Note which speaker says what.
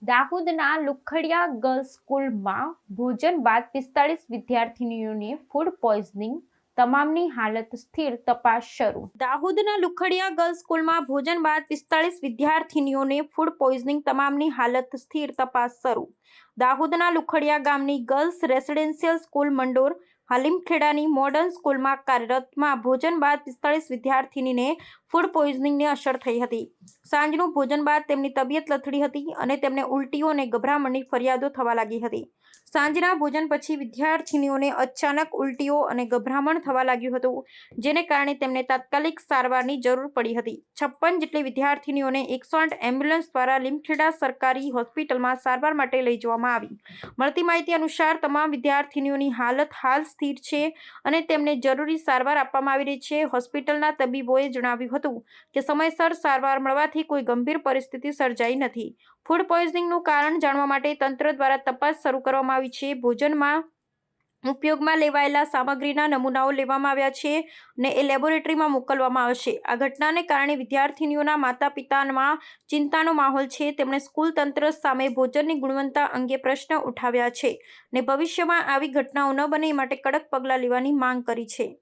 Speaker 1: દાહોદના લુખડિયા ગર્લ્સ સ્કૂલમાં ભોજન બાદ 45 વિદ્યાર્થીનીઓને ફૂડ પોઈઝનિંગ, તમામની હાલત સ્થિર, તપાસ શરૂ. દાહોદના લુખડિયા ગર્લ્સ સ્કૂલમાં ભોજન બાદ 45 વિદ્યાર્થીનીઓને ફૂડ પોઈઝનિંગ, તમામની હાલત સ્થિર, તપાસ શરૂ. દાહોદના લુખડિયા ગામની ગર્લ્સ રેસિડેન્શિયલ સ્કૂલ મંડોર હાલીમખેડાની મોડર્ન સ્કૂલમાં કાર્યરતમાં ભોજન બાદ 45 વિદ્યાર્થીનીને ફૂડ પોઈઝનિંગની અસર થઈ હતી. સાંજનું ભોજન બાદ તેમની તબિયત લથડી હતી અને તેમને ઉલટીઓ અને ગભરામણની ફરિયાદો થવા લાગી હતી. સાંજના ભોજન પછી વિદ્યાર્થીનીઓને અચાનક ઉલટીઓ અને ગભરામણ થવા લાગ્યું હતું, જેને કારણે તેમને તાત્કાલિક સારવારની જરૂર પડી હતી. 56 જેટલી વિદ્યાર્થીનીઓને 108 એમ્બ્યુલન્સ દ્વારા લીમખેડા સરકારી હોસ્પિટલમાં સારવાર માટે લઈ જવામાં આવી. મળતી માહિતી અનુસાર તમામ વિદ્યાર્થીનીઓની હાલત હાલ સ્થિર છે અને તેમને જરૂરી સારવાર આપવામાં આવી રહી છે. હોસ્પિટલના તબીબોએ જણાવ્યું હતું કે સમયસર સારવાર મળવાથી કોઈ ગંભીર પરિસ્થિતિ સર્જાઈ નથી. ફૂડ પોઈઝનિંગનું કારણ જાણવા માટે તંત્ર દ્વારા તપાસ શરૂ કરવામાં આવી છે. ભોજનમાં ઉપયોગમાં લેવાયેલા સામગ્રીના નમૂનાઓ લેવામાં આવ્યા છે અને એ લેબોરેટરીમાં મોકલવામાં આવશે. આ ઘટનાને કારણે વિદ્યાર્થીનીઓના માતા-પિતામાં ચિંતાનો માહોલ છે. તેમણે સ્કૂલ તંત્ર સામે ભોજનની ગુણવત્તા અંગે પ્રશ્ન ઉઠાવ્યા છે અને ભવિષ્યમાં આવી ઘટનાઓ ન બને એ માટે કડક પગલાં લેવાની માંગ કરી છે.